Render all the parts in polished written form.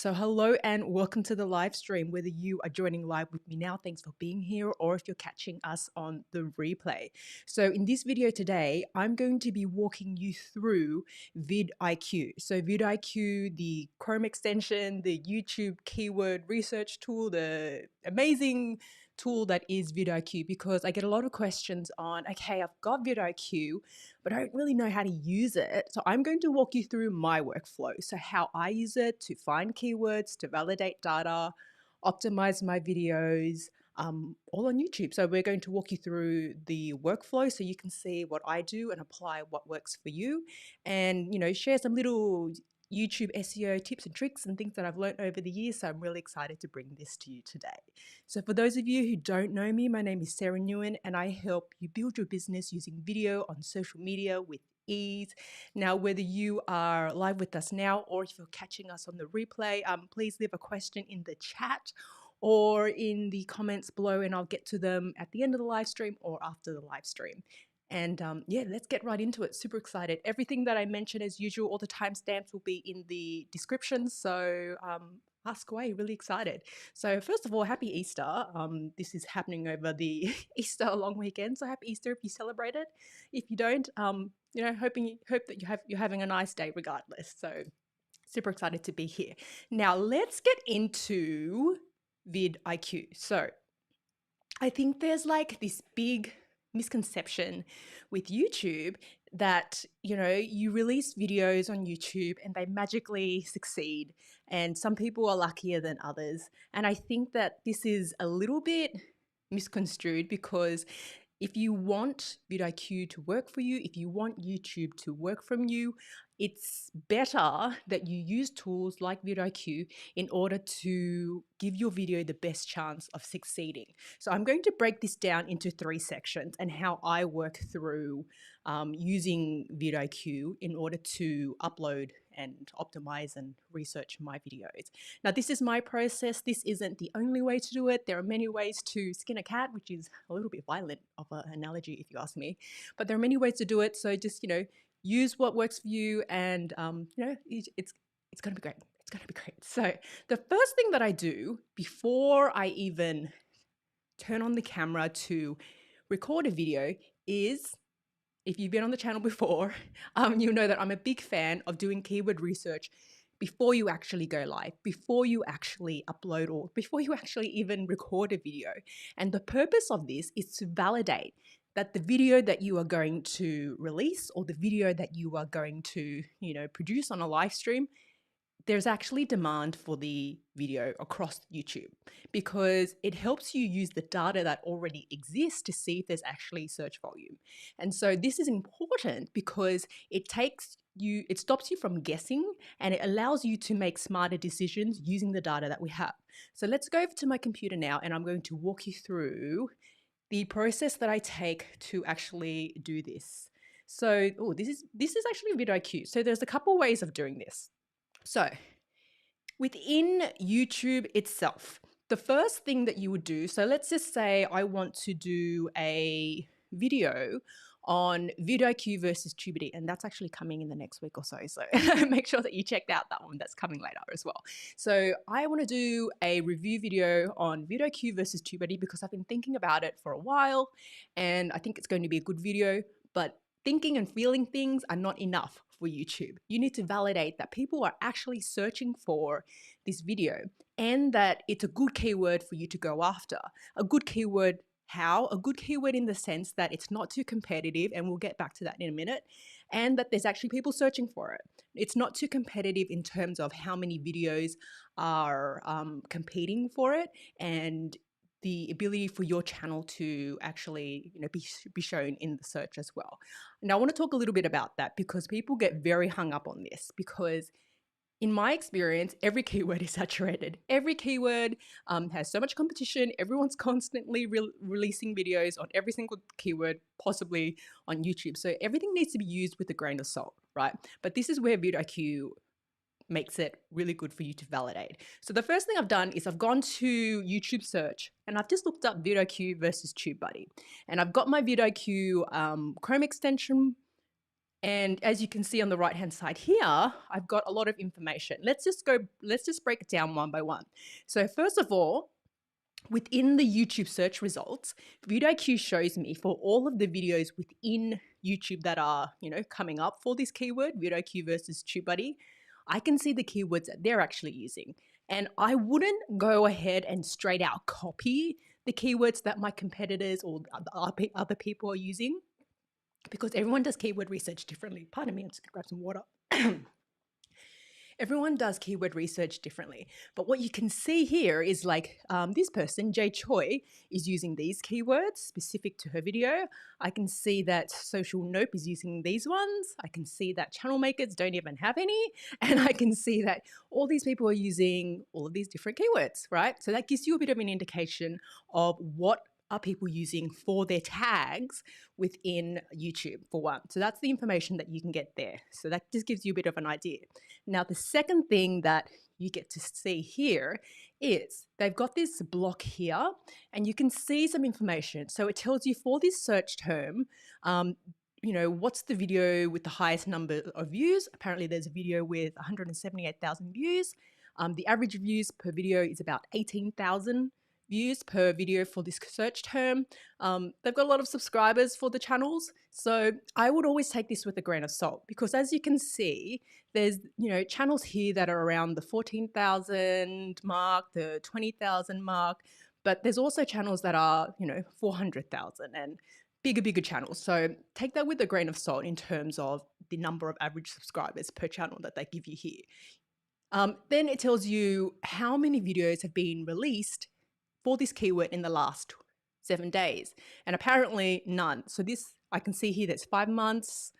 So hello and welcome to the live stream. Whether you are joining live with me now, thanks for being here, or if you're catching us on the replay. So in this video today, I'm going to be walking you through VidIQ. So VidIQ, the Chrome extension, the YouTube keyword research tool, the amazing tool that is VidIQ, because I get a lot of questions on, okay, I've got VidIQ, but I don't really know how to use it. So I'm going to walk you through my workflow. So how I use it to find keywords, to validate data, optimize my videos, all on YouTube. So we're going to walk you through the workflow so you can see what I do and apply what works for you, and share some little YouTube SEO tips and tricks and things that I've learned over the years. So I'm really excited to bring this to you today. So for those of you who don't know me, my name is Sarah Nguyen, and I help you build your business using video on social media with ease. Now, whether you are live with us now or if you're catching us on the replay, please leave a question in the chat or in the comments below, and I'll get to them at the end of the live stream or after the live stream. And yeah, let's get right into it. Super excited. Everything that I mentioned, as usual, all the timestamps will be in the description. So ask away, really excited. So first of all, happy Easter. This is happening over the Easter long weekend. So happy Easter if you celebrate it. If you don't, hope that you're having a nice day regardless. So super excited to be here. Now let's get into VidIQ. So I think there's like this big misconception with YouTube that you release videos on YouTube and they magically succeed, and some people are luckier than others. And I think that this is a little bit misconstrued, because if you want VidIQ to work for you, if you want YouTube to work from you, it's better that you use tools like VidIQ in order to give your video the best chance of succeeding. So I'm going to break this down into 3 sections and how I work through using VidIQ in order to upload and optimize and research my videos. Now, this is my process. This isn't the only way to do it. There are many ways to skin a cat, which is a little bit violent of an analogy if you ask me, but there are many ways to do it. So just, use what works for you, and it's going to be great. It's going to be great. So the first thing that I do before I even turn on the camera to record a video is, if you've been on the channel before, you'll know that I'm a big fan of doing keyword research before you actually go live, before you actually upload, or before you actually even record a video. And the purpose of this is to validate that the video that you are going to release, or the video that you are going to, produce on a live stream, there's actually demand for the video across YouTube, because it helps you use the data that already exists to see if there's actually search volume. And so this is important because it stops you from guessing, and it allows you to make smarter decisions using the data that we have. So let's go over to my computer now, and I'm going to walk you through the process that I take to actually do this. So, this is actually VidIQ. So there's a couple ways of doing this. So within YouTube itself, the first thing that you would do, so let's just say I want to do a video on VidIQ versus TubeID, and that's actually coming in the next week or so. So make sure that you checked out that one. That's coming later as well. So I want to do a review video on VidIQ versus TubeID because I've been thinking about it for a while, and I think it's going to be a good video, but thinking and feeling things are not enough for YouTube. You need to validate that people are actually searching for this video and that it's a good keyword for you to go after. A good keyword, how? A good keyword in the sense that it's not too competitive, and we'll get back to that in a minute, and that there's actually people searching for it. It's not too competitive in terms of how many videos are competing for it, and the ability for your channel to actually be shown in the search as well. Now, I want to talk a little bit about that because people get very hung up on this, because in my experience, every keyword is saturated. Every keyword has so much competition. Everyone's constantly releasing videos on every single keyword possibly on YouTube. So everything needs to be used with a grain of salt, right? But this is where VidIQ makes it really good for you to validate. So the first thing I've done is I've gone to YouTube search, and I've just looked up VidIQ versus TubeBuddy. And I've got my VidIQ Chrome extension And as you can see on the right hand side here, I've got a lot of information. Let's just break it down one by one. So first of all, within the YouTube search results, VidIQ shows me for all of the videos within YouTube that are, coming up for this keyword, VidIQ versus TubeBuddy, I can see the keywords that they're actually using. And I wouldn't go ahead and straight out copy the keywords that my competitors or other people are using, because everyone does keyword research differently. Pardon me, I'm just gonna grab some water. Everyone does keyword research differently. But what you can see here is like this person, Jay Choi, is using these keywords specific to her video. I can see that Social Nope is using these ones. I can see that channel makers don't even have any. And I can see that all these people are using all of these different keywords, right? So that gives you a bit of an indication of what are people using for their tags within YouTube, for one. So that's the information that you can get there. So that just gives you a bit of an idea. Now, the second thing that you get to see here is they've got this block here, and you can see some information. So it tells you for this search term, what's the video with the highest number of views? Apparently there's a video with 178,000 views. The average views per video is about 18,000 views per video for this search term. They've got a lot of subscribers for the channels. So I would always take this with a grain of salt, because as you can see, there's, channels here that are around the 14,000 mark, the 20,000 mark, but there's also channels that are, 400,000 and bigger channels. So take that with a grain of salt in terms of the number of average subscribers per channel that they give you here. Then it tells you how many videos have been released for this keyword in the last 7 days, and apparently none. So this, I can see here, that's 5 months,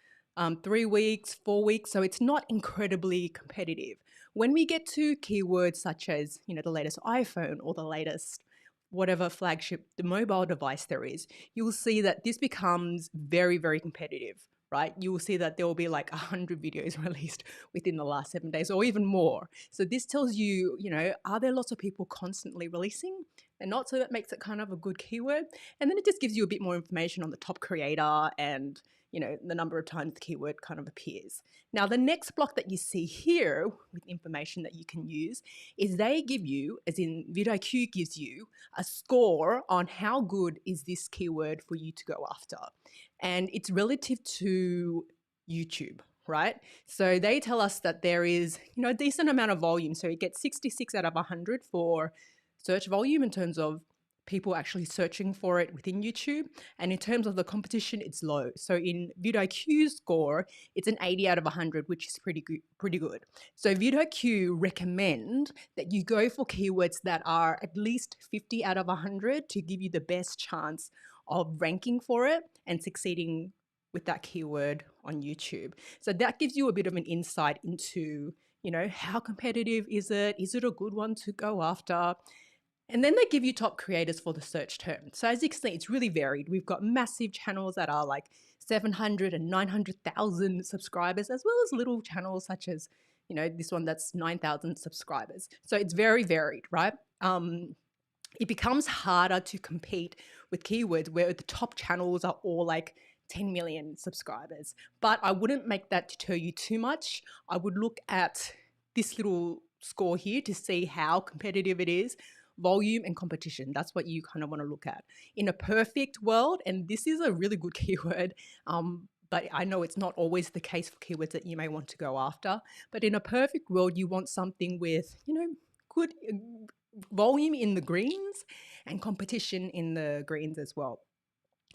3 weeks, 4 weeks. So it's not incredibly competitive. When we get to keywords such as, the latest iPhone or the latest whatever flagship, the mobile device there is, you will see that this becomes very, very competitive, right? You will see that there will be like 100 videos released within the last 7 days or even more. So this tells you, are there lots of people constantly releasing? And not, so that makes it kind of a good keyword. And then it just gives you a bit more information on the top creator and, the number of times the keyword kind of appears. Now, the next block that you see here with information that you can use is they give you, as in VidIQ gives you, a score on how good is this keyword for you to go after. And it's relative to YouTube, right? So they tell us that there is, a decent amount of volume. So it gets 66 out of 100 for search volume in terms of people actually searching for it within YouTube. And in terms of the competition, it's low. So in VidIQ's score, it's an 80 out of 100, which is pretty good. So VidIQ recommend that you go for keywords that are at least 50 out of 100 to give you the best chance of ranking for it and succeeding with that keyword on YouTube. So that gives you a bit of an insight into, how competitive is it? Is it a good one to go after? And then they give you top creators for the search term. So as you can see, it's really varied. We've got massive channels that are like 700 and 900,000 subscribers, as well as little channels such as, this one that's 9,000 subscribers. So it's very varied, right? It becomes harder to compete with keywords where the top channels are all like 10 million subscribers. But I wouldn't make that deter you too much. I would look at this little score here to see how competitive it is. Volume and competition, that's what you kind of want to look at. In a perfect world, and this is a really good keyword, but I know it's not always the case for keywords that you may want to go after, but in a perfect world, you want something with, good volume in the greens and competition in the greens as well.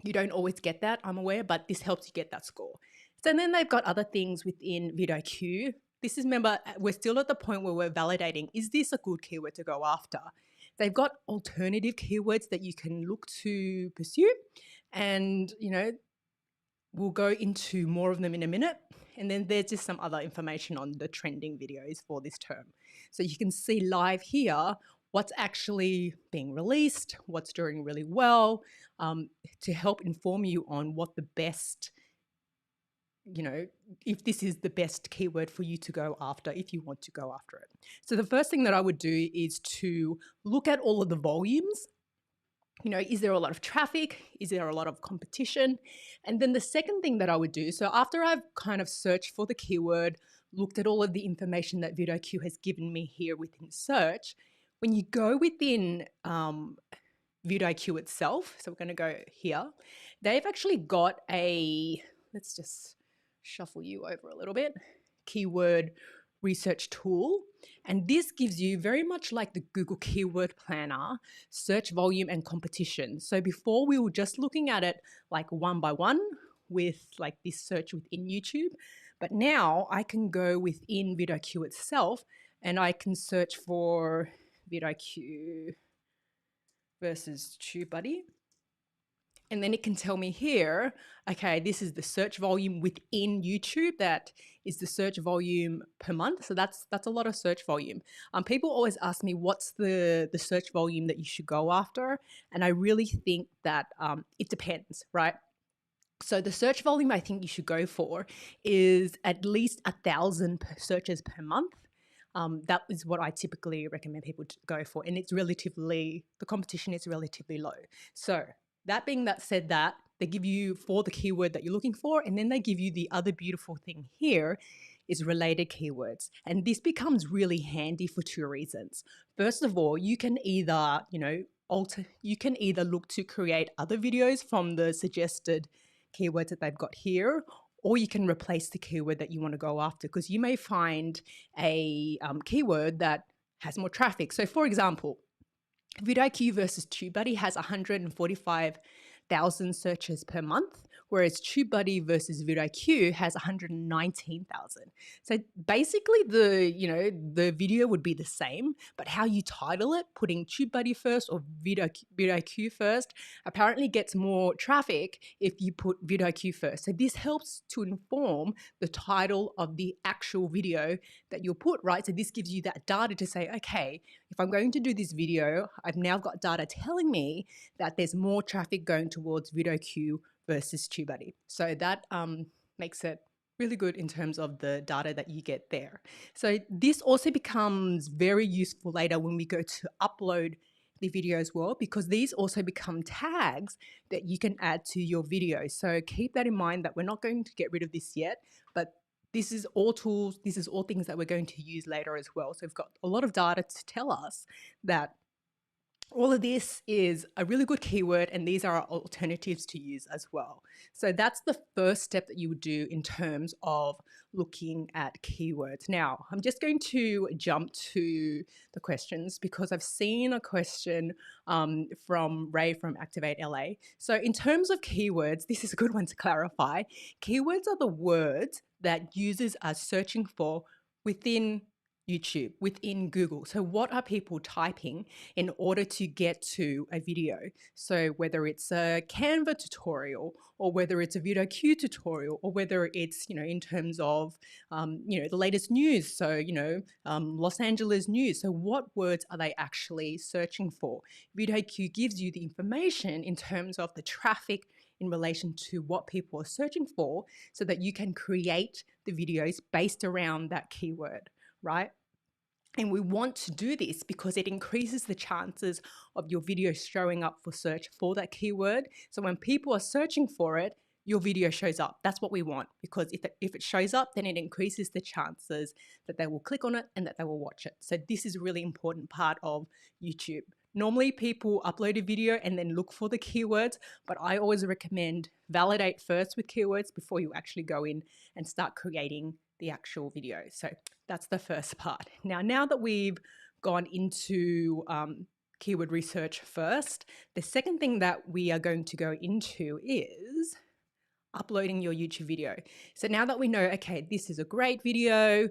You don't always get that, I'm aware, but this helps you get that score. So then they've got other things within VidIQ. This is, remember, we're still at the point where we're validating, is this a good keyword to go after? They've got alternative keywords that you can look to pursue, and, we'll go into more of them in a minute. And then there's just some other information on the trending videos for this term. So you can see live here what's actually being released, what's doing really well, to help inform you on what the best, if this is the best keyword for you to go after, if you want to go after it. So the first thing that I would do is to look at all of the volumes You know, is there a lot of traffic? Is there a lot of competition? And then the second thing that I would do, so after I've kind of searched for the keyword, looked at all of the information that VidIQ has given me here within search, when you go within VidIQ itself, so we're going to go here, they've actually got a, let's just shuffle you over a little bit, keyword research tool. And this gives you, very much like the Google Keyword Planner, search volume and competition. So before we were just looking at it like one by one with like this search within YouTube, but now I can go within VidIQ itself and I can search for VidIQ versus TubeBuddy. And then it can tell me here, okay, this is the search volume within YouTube. That is the search volume per month. So that's a lot of search volume. People always ask me, what's the search volume that you should go after? And I really think that it depends, right? So the search volume I think you should go for is at least 1,000 searches per month. That is what I typically recommend people to go for. And it's relatively, the competition is relatively low. So that being that said, that they give you for the keyword that you're looking for, and then they give you the other beautiful thing here is related keywords. And this becomes really handy for two reasons. First of all, you can either, you can either look to create other videos from the suggested keywords that they've got here, or you can replace the keyword that you want to go after, because you may find a keyword that has more traffic. So for example, VidIQ versus TubeBuddy has 145,000 searches per month, whereas TubeBuddy versus VidIQ has 119,000. So basically the video would be the same, but how you title it, putting TubeBuddy first or VidIQ first, apparently gets more traffic if you put VidIQ first. So this helps to inform the title of the actual video that you'll put, right? So this gives you that data to say, okay, if I'm going to do this video, I've now got data telling me that there's more traffic going towards VidIQ versus TubeBuddy. So that makes it really good in terms of the data that you get there. So this also becomes very useful later when we go to upload the video as well, because these also become tags that you can add to your video. So keep that in mind that we're not going to get rid of this yet, but this is all tools, this is all things that we're going to use later as well. So we've got a lot of data to tell us that all of this is a really good keyword, and these are alternatives to use as well. So that's the first step that you would do in terms of looking at keywords. Now, I'm just going to jump to the questions because I've seen a question from Ray from Activate LA. So in terms of keywords, this is a good one to clarify. Keywords are the words that users are searching for within YouTube, within Google. So what are people typing in order to get to a video? So whether it's a Canva tutorial, or whether it's a VidIQ tutorial, or whether it's, in terms of, the latest news. So, Los Angeles news. So what words are they actually searching for? VidIQ gives you the information in terms of the traffic in relation to what people are searching for, so that you can create the videos based around that keyword, right? And we want to do this because it increases the chances of your video showing up for search for that keyword. So when people are searching for it, your video shows up. That's what we want, because if it shows up, then it increases the chances that they will click on it and that they will watch it. So this is a really important part of YouTube. Normally people upload a video and then look for the keywords, but I always recommend validate first with keywords before you actually go in and start creating the actual video. So that's the first part. Now that we've gone into keyword research first, the second thing that we are going to go into is uploading your YouTube video. So now that we know, okay, this is a great video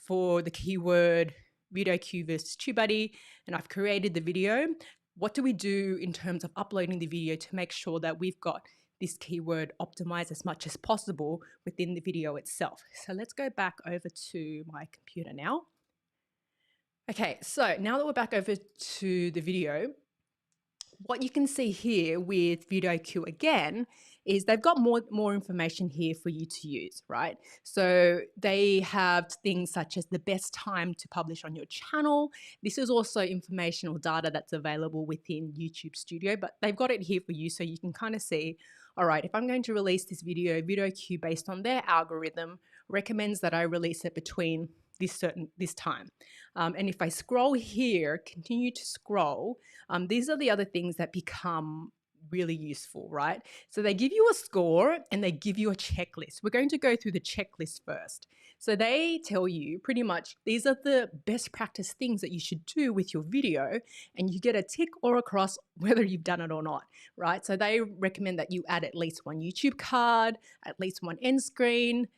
for the keyword VidIQ versus TubeBuddy, and I've created the video, what do we do in terms of uploading the video to make sure that we've got this keyword optimized as much as possible within the video itself? So let's go back over to my computer now. Okay, so now that we're back over to the video, what you can see here with VidIQ again is they've got more information here for you to use, right? So they have things such as the best time to publish on your channel. This is also information or data that's available within YouTube Studio, but they've got it here for you so you can kind of see, all right, if I'm going to release this video, VidIQ, based on their algorithm, recommends that I release it between this time. And if I scroll here, continue to scroll, these are the other things that become really useful, right? So they give you a score and they give you a checklist. We're going to go through the checklist first. So they tell you pretty much these are the best practice things that you should do with your video, and you get a tick or a cross whether you've done it or not, right? So they recommend that you add at least one YouTube card, at least one end screen.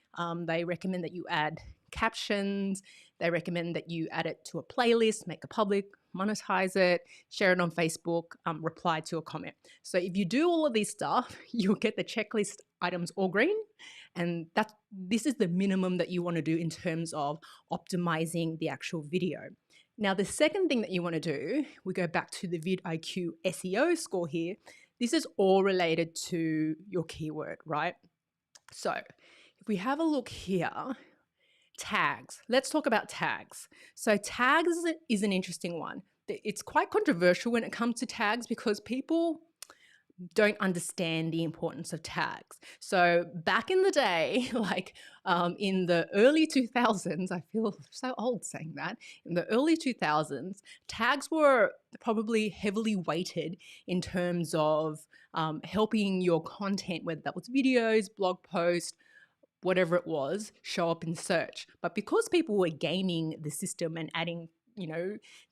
They recommend that you add captions. They recommend that you add it to a playlist, make it public, monetize it, share it on Facebook, reply to a comment. So if you do all of these stuff, you'll get the checklist items all green. And this is the minimum that you want to do in terms of optimizing the actual video. Now, the second thing that you want to do, we go back to the VidIQ SEO score here. This is all related to your keyword, right? So if we have a look here, tags. Let's talk about tags. So tags is an interesting one. It's quite controversial when it comes to tags because people don't understand the importance of tags. So back in the day, like in the early 2000s, I feel so old saying that, in the early 2000s, tags were probably heavily weighted in terms of helping your content, whether that was videos, blog posts, whatever it was, show up in search. But because people were gaming the system and adding,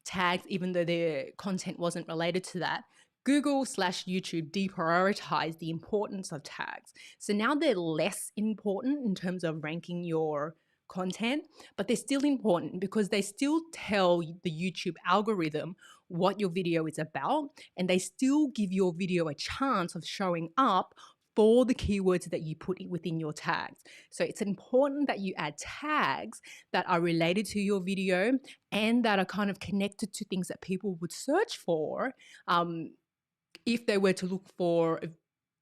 tags, even though their content wasn't related to that, Google/YouTube deprioritized the importance of tags. So now they're less important in terms of ranking your content, but they're still important because they still tell the YouTube algorithm what your video is about, and they still give your video a chance of showing up for the keywords that you put within your tags. So it's important that you add tags that are related to your video and that are kind of connected to things that people would search for if they were to look for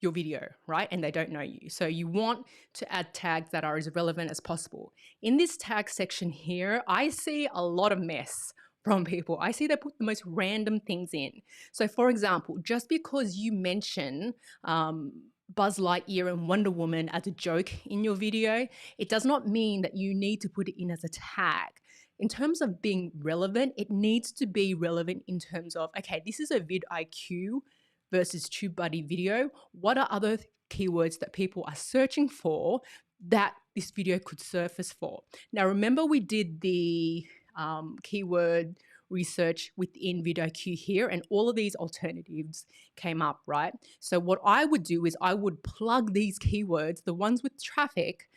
your video, right? And they don't know you. So you want to add tags that are as relevant as possible. In this tag section here, I see a lot of mess from people. I see they put the most random things in. So for example, just because you mention Buzz Lightyear and Wonder Woman as a joke in your video, it does not mean that you need to put it in as a tag. In terms of being relevant, it needs to be relevant in terms of, okay, this is a VidIQ versus TubeBuddy video. What are other keywords that people are searching for that this video could surface for? Now, remember we did the keyword research within VidIQ here, and all of these alternatives came up, right? So what I would do is I would plug these keywords, the ones with traffic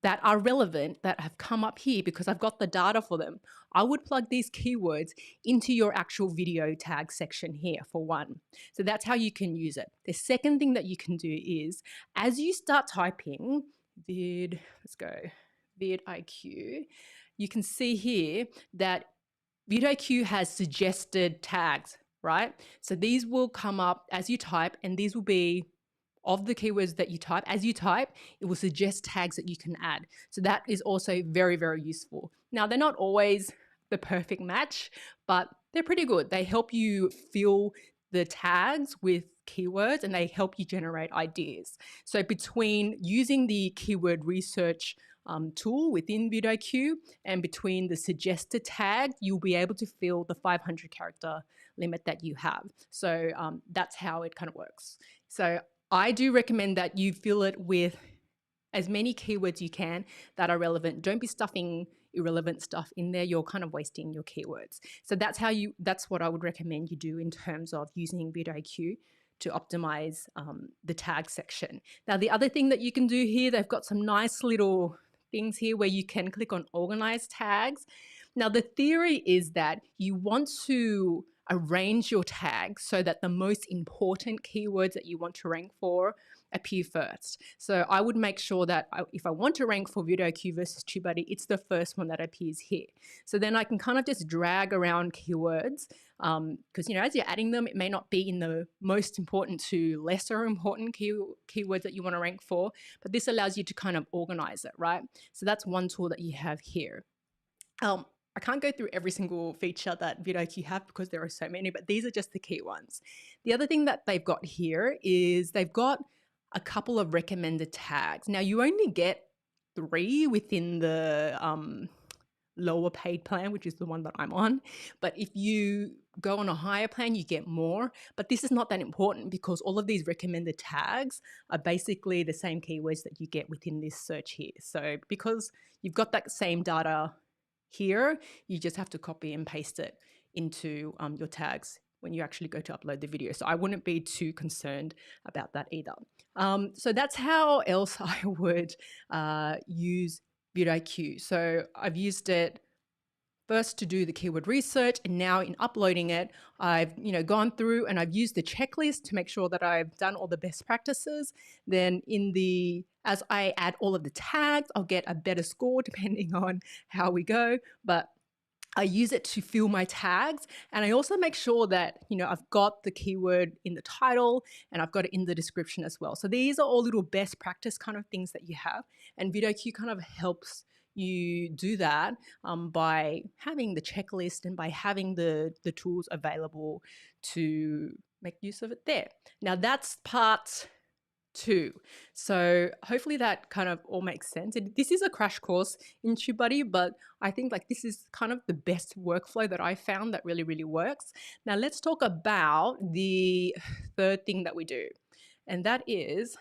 that are relevant, that have come up here because I've got the data for them. I would plug these keywords into your actual video tag section here for one. So that's how you can use it. The second thing that you can do is as you start typing VidIQ, you can see here that VidIQ has suggested tags, right? So these will come up as you type, and these will be of the keywords that you type. As you type, it will suggest tags that you can add. So that is also very, very useful. Now, they're not always the perfect match, but they're pretty good. They help you fill the tags with keywords and they help you generate ideas. So between using the keyword research tool within VidIQ and between the suggested tag, you'll be able to fill the 500 character limit that you have. So that's how it kind of works. So I do recommend that you fill it with as many keywords you can that are relevant. Don't be stuffing irrelevant stuff in there. You're kind of wasting your keywords. So that's what I would recommend you do in terms of using VidIQ to optimize the tag section. Now, the other thing that you can do here, they've got some nice little things here where you can click on Organize tags. Now, the theory is that you want to arrange your tags so that the most important keywords that you want to rank for appear first. So I would make sure that if I want to rank for VidIQ versus TubeBuddy, it's the first one that appears here. So then I can kind of just drag around keywords because, as you're adding them, it may not be in the most important to lesser important keywords that you want to rank for, but this allows you to kind of organize it, right? So that's one tool that you have here. I can't go through every single feature that VidIQ have because there are so many, but these are just the key ones. The other thing that they've got here is they've got a couple of recommended tags. Now you only get 3 within the lower paid plan, which is the one that I'm on. But if you go on a higher plan, you get more. But this is not that important because all of these recommended tags are basically the same keywords that you get within this search here. So because you've got that same data here, you just have to copy and paste it into your tags when you actually go to upload the video. So I wouldn't be too concerned about that either. So that's how else I would use VidIQ. So I've used it first to do the keyword research, and now in uploading it, I've gone through and I've used the checklist to make sure that I've done all the best practices. Then as I add all of the tags, I'll get a better score depending on how we go. But I use it to fill my tags, and I also make sure that I've got the keyword in the title and I've got it in the description as well. So these are all little best practice kind of things that you have, and VidIQ kind of helps you do that by having the checklist and by having the tools available to make use of it there. Now that's part 2. So hopefully that kind of all makes sense. This is a crash course in TubeBuddy, but I think this is kind of the best workflow that I found that really, really works. Now let's talk about the third thing that we do. And that is,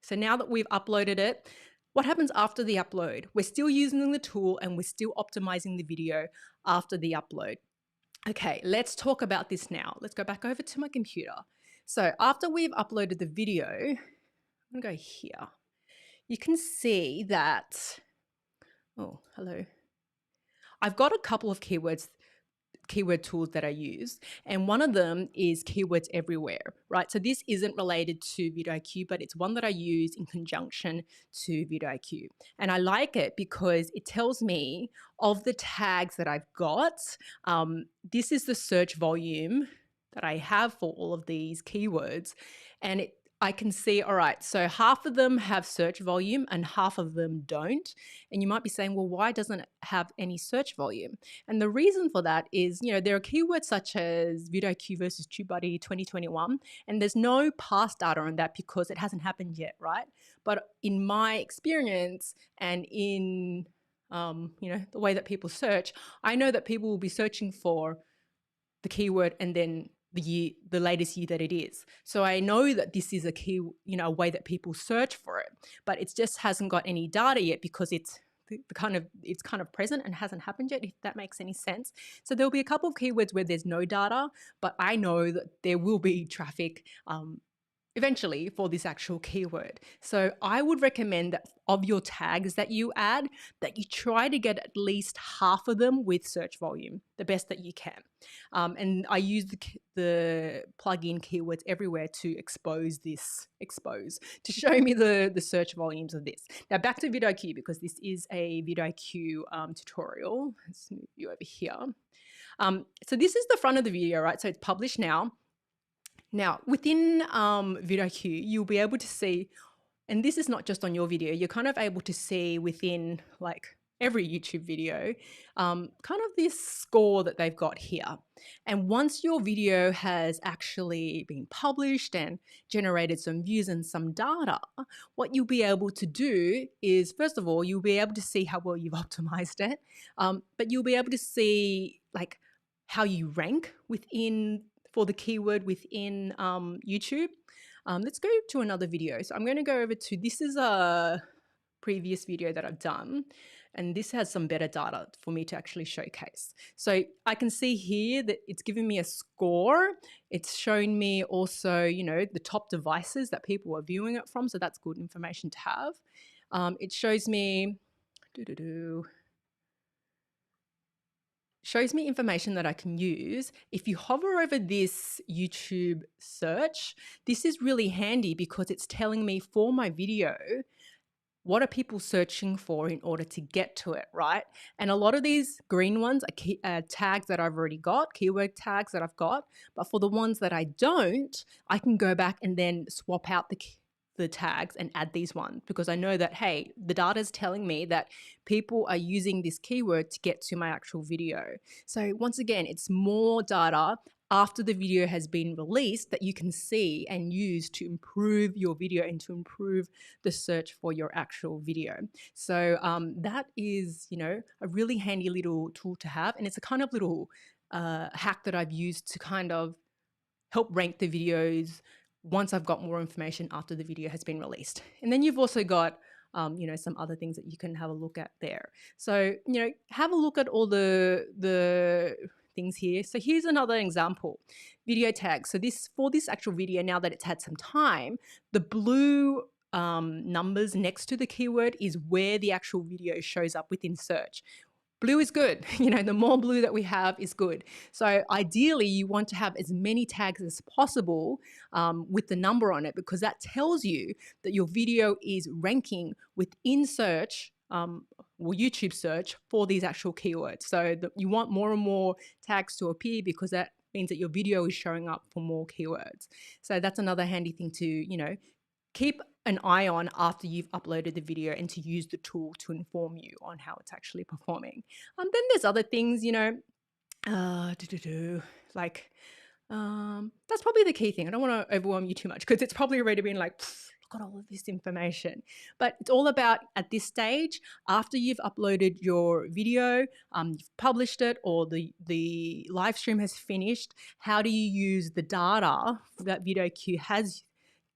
so now that we've uploaded it, what happens after the upload? We're still using the tool and we're still optimizing the video after the upload. Okay, let's talk about this now. Let's go back over to my computer. So after we've uploaded the video, I'm going to go here. You can see that, oh, hello. I've got a couple of keyword tools that I use, and one of them is keywords everywhere, right? So this isn't related to VidIQ, but it's one that I use in conjunction to VidIQ. And I like it because it tells me of the tags that I've got. This is the search volume that I have for all of these keywords, and I can see, all right, so half of them have search volume and half of them don't. And you might be saying, well, why doesn't it have any search volume? And the reason for that is, there are keywords such as VidIQ versus TubeBuddy 2021, and there's no past data on that because it hasn't happened yet, right? But in my experience and in, the way that people search, I know that people will be searching for the keyword and then the latest year that it is. So I know that this is a way that people search for it, but it just hasn't got any data yet because it's kind of present and hasn't happened yet, if that makes any sense. So there'll be a couple of keywords where there's no data, but I know that there will be traffic eventually for this actual keyword. So I would recommend that of your tags that you add, that you try to get at least half of them with search volume, the best that you can. And I use the plugin keywords everywhere to to show me the search volumes of this. Now back to VidIQ, because this is a VidIQ tutorial. Let's move you over here. So this is the front of the video, right? So it's published now. Now, within VidIQ, you'll be able to see, and this is not just on your video, you're kind of able to see within every YouTube video, kind of this score that they've got here. And once your video has actually been published and generated some views and some data, what you'll be able to do is, first of all, you'll be able to see how well you've optimized it, but you'll be able to see how you rank for the keyword within YouTube. Let's go to another video. So I'm going to go over to, this is a previous video that I've done, and this has some better data for me to actually showcase. So I can see here that it's giving me a score. It's showing me also, the top devices that people are viewing it from. So that's good information to have. It shows me, shows me information that I can use. If you hover over this YouTube search, this is really handy because it's telling me for my video, what are people searching for in order to get to it, right? And a lot of these green ones are tags that I've already got, keyword tags that I've got. But for the ones that I don't, I can go back and then swap out the tags and add these ones because I know that, hey, the data is telling me that people are using this keyword to get to my actual video. So once again, it's more data after the video has been released that you can see and use to improve your video and to improve the search for your actual video. So that is, a really handy little tool to have. And it's a kind of little hack that I've used to kind of help rank the videos once I've got more information after the video has been released. And then you've also got some other things that you can have a look at there. So, have a look at all the things here. So here's another example, video tags. So for this actual video, now that it's had some time, the blue numbers next to the keyword is where the actual video shows up within search. Blue is good. The more blue that we have is good. So ideally, you want to have as many tags as possible with the number on it because that tells you that your video is ranking within search or YouTube search for these actual keywords. So you want more and more tags to appear because that means that your video is showing up for more keywords. So that's another handy thing to, keep an eye on after you've uploaded the video and to use the tool to inform you on how it's actually performing. Then there's other things, like that's probably the key thing. I don't want to overwhelm you too much because it's probably already been like, look at all of this information. But it's all about at this stage, after you've uploaded your video, you've published it or the live stream has finished, how do you use the data that VidIQ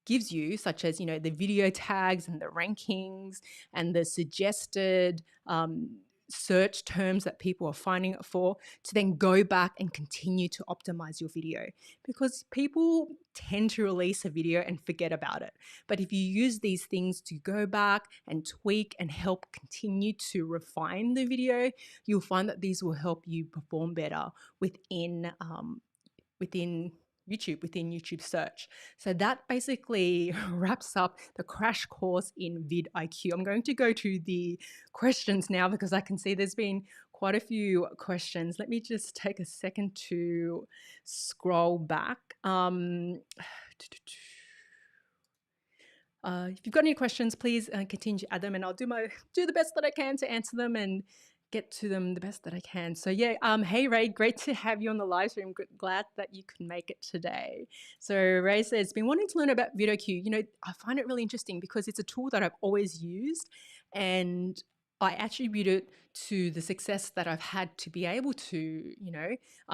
gives you, such as, the video tags and the rankings and the suggested search terms that people are finding it for, to then go back and continue to optimize your video, because people tend to release a video and forget about it. But if you use these things to go back and tweak and help continue to refine the video, you'll find that these will help you perform better within YouTube search. So that basically wraps up the crash course in VidIQ. I'm going to go to the questions now because I can see there's been quite a few questions. Let me just take a second to scroll back. If you've got any questions, please continue to add them, and I'll do the best that I can to answer them and get to them the best that I can. So yeah, hey Ray, great to have you on the live stream. Glad that you can make it today. So Ray says, been wanting to learn about VidIQ. I find it really interesting because it's a tool that I've always used, and I attribute it to the success that I've had to be able to,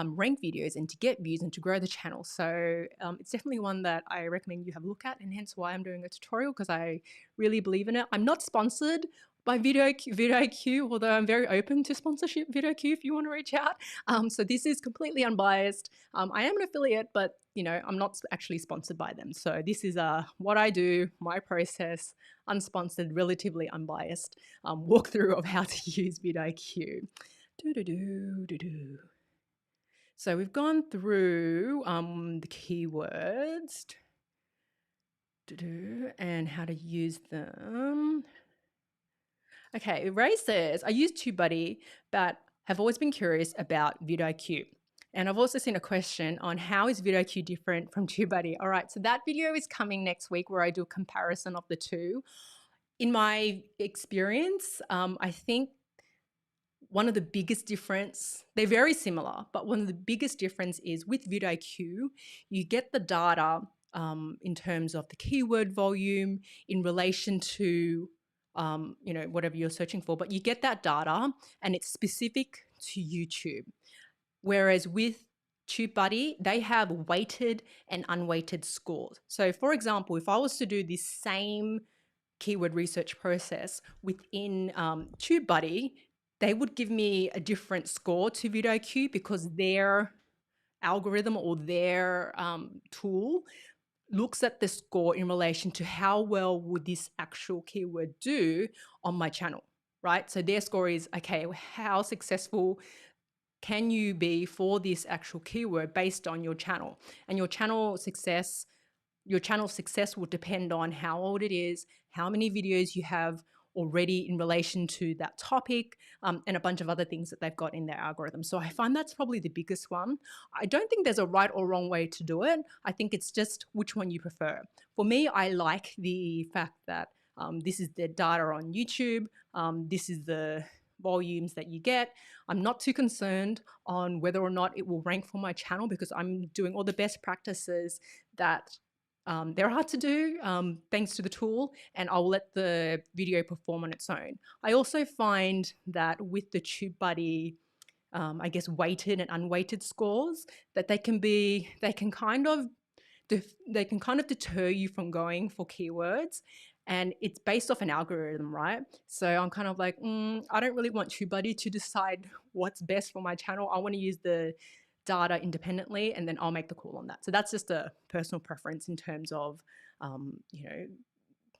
rank videos and to get views and to grow the channel. So it's definitely one that I recommend you have a look at, and hence why I'm doing a tutorial, because I really believe in it. I'm not sponsored by VidIQ, although I'm very open to sponsorship VidIQ if you want to reach out. So this is completely unbiased. I am an affiliate, but I'm not actually sponsored by them. So this is what I do, my process, unsponsored, relatively unbiased walkthrough of how to use VidIQ. So we've gone through the keywords and how to use them. Okay, Ray says, I use TubeBuddy, but have always been curious about VidIQ. And I've also seen a question on how is VidIQ different from TubeBuddy. All right, so that video is coming next week where I do a comparison of the two. In my experience, I think one of the biggest difference, they're very similar, but one of the biggest difference is with VidIQ, you get the data in terms of the keyword volume in relation to whatever you're searching for, but you get that data and it's specific to YouTube. Whereas with TubeBuddy, they have weighted and unweighted scores. So for example, if I was to do this same keyword research process within TubeBuddy, they would give me a different score to VidIQ because their algorithm or their tool looks at the score in relation to how well would this actual keyword do on my channel, right? So their score is, okay, how successful can you be for this actual keyword based on your channel. And your channel success will depend on how old it is, how many videos you have already in relation to that topic, and a bunch of other things that they've got in their algorithm. So I find that's probably the biggest one. I don't think there's a right or wrong way to do it. I think it's just which one you prefer. For me, I like the fact that this is the data on YouTube. This is the volumes that you get. I'm not too concerned on whether or not it will rank for my channel because I'm doing all the best practices that they're hard to do thanks to the tool, and I'll let the video perform on its own. I also find that with the TubeBuddy, I guess weighted and unweighted scores, that they can kind of deter you from going for keywords. And it's based off an algorithm, right? So I'm kind of like, I don't really want TubeBuddy to decide what's best for my channel. I want to use the data independently, and then I'll make the call on that. So that's just a personal preference in terms of,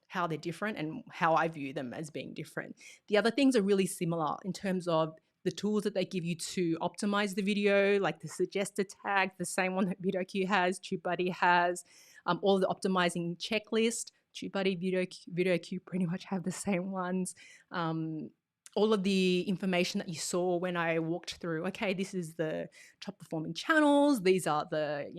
how they're different and how I view them as being different. The other things are really similar in terms of the tools that they give you to optimize the video, like the suggested tag, the same one that VidIQ has, TubeBuddy has, all the optimizing checklist. TubeBuddy, VidIQ pretty much have the same ones. All of the information that you saw when I walked through, okay, this is the top performing channels, these are the,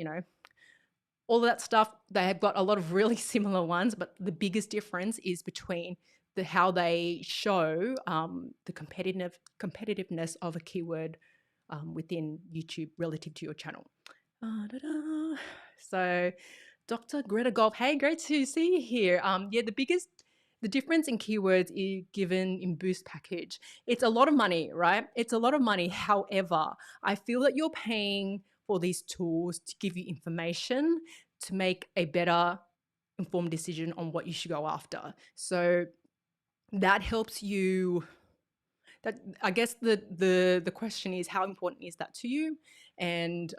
all of that stuff. They have got a lot of really similar ones, but the biggest difference is between how they show the competitiveness of a keyword within YouTube relative to your channel. So Dr. Greta Golf, hey, great to see you here. Yeah, the difference in keywords is given in Boost package. It's a lot of money, right? It's a lot of money. However, I feel that you're paying for these tools to give you information to make a better informed decision on what you should go after. So that helps you. That, I guess the question is, how important is that to you? And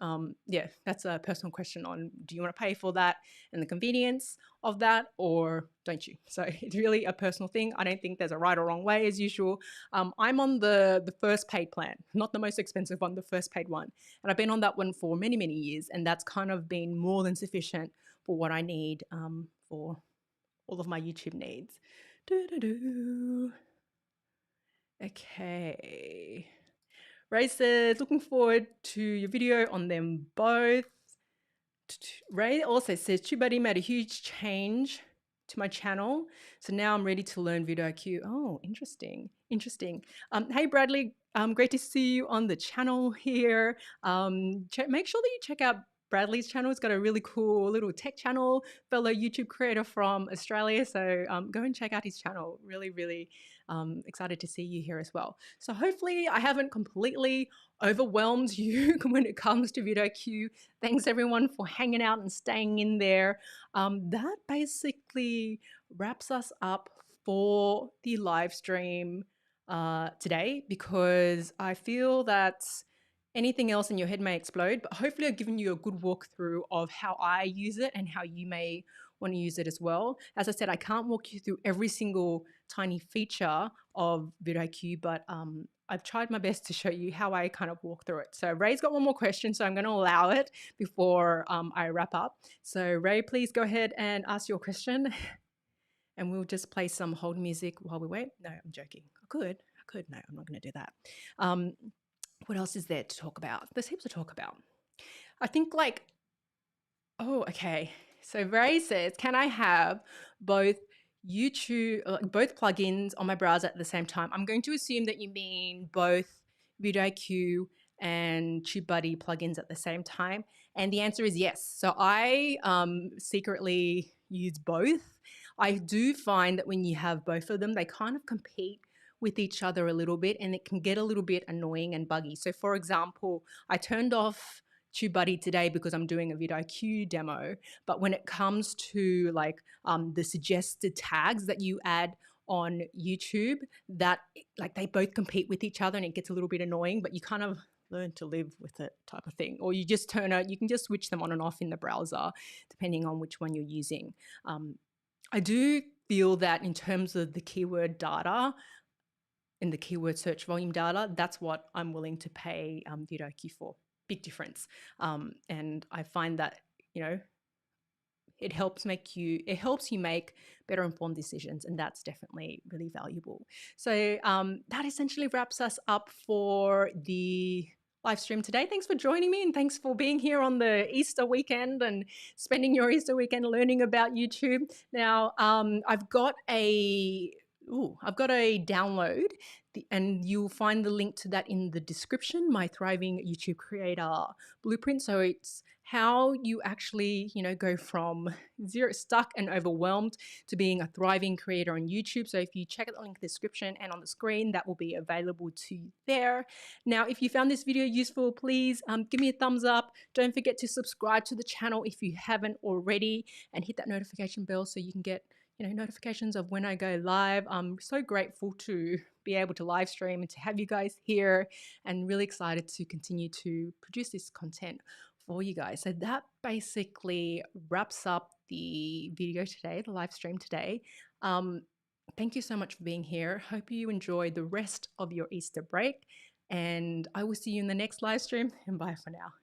yeah, that's a personal question on, do you want to pay for that and the convenience of that, or don't you? So it's really a personal thing. I don't think there's a right or wrong way, as usual. I'm on the first paid plan, not the most expensive one, the first paid one. And I've been on that one for many, many years, and that's kind of been more than sufficient for what I need for all of my YouTube needs. Okay. Ray says, looking forward to your video on them both. Ray also says, TubeBuddy made a huge change to my channel. So now I'm ready to learn VidIQ. Oh, interesting. Interesting. Hey, Bradley, great to see you on the channel here. Make sure that you check out Bradley's channel. It's got a really cool little tech channel, fellow YouTube creator from Australia. So go and check out his channel. Really, really excited to see you here as well. So hopefully I haven't completely overwhelmed you when it comes to VidIQ. Thanks everyone for hanging out and staying in there. That basically wraps us up for the live stream today, because I feel that anything else in your head may explode, but hopefully I've given you a good walkthrough of how I use it and how you may want to use it as well. As I said, I can't walk you through every single tiny feature of VidIQ, but I've tried my best to show you how I kind of walk through it. So Ray's got one more question, so I'm going to allow it before I wrap up. So Ray, please go ahead and ask your question, and we'll just play some hold music while we wait. No, I'm joking. I could. No, I'm not going to do that. What else is there to talk about? There's heaps to talk about. I think oh, okay. So Ray says, can I have both both plugins on my browser at the same time? I'm going to assume that you mean both VidIQ and TubeBuddy plugins at the same time. And the answer is yes. So I secretly use both. I do find that when you have both of them, they kind of compete with each other a little bit, and it can get a little bit annoying and buggy. So for example, I turned off TubeBuddy today because I'm doing a VidIQ demo, but when it comes to the suggested tags that you add on YouTube, that they both compete with each other, and it gets a little bit annoying, but you kind of learn to live with it, type of thing. Or you just you can just switch them on and off in the browser depending on which one you're using. I do feel that in terms of the keyword data, in the keyword search volume data, that's what I'm willing to pay VidIQ for. Big difference. And I find that, you know, it helps you make better informed decisions, and that's definitely really valuable. So that essentially wraps us up for the live stream today. Thanks for joining me, and thanks for being here on the Easter weekend and spending your Easter weekend learning about YouTube. Now I've got a download, and you'll find the link to that in the description, my Thriving YouTube Creator Blueprint. So it's how you actually, you know, go from zero, stuck and overwhelmed, to being a thriving creator on YouTube. So if you check out the link in the description and on the screen, that will be available to you there. Now, if you found this video useful, please give me a thumbs up. Don't forget to subscribe to the channel if you haven't already, and hit that notification bell so you can get, you know, notifications of when I go live. I'm so grateful to be able to live stream and to have you guys here, and really excited to continue to produce this content for you guys. So that basically wraps up the video today, the live stream today. Thank you so much for being here. Hope you enjoy the rest of your Easter break, and I will see you in the next live stream, and bye for now.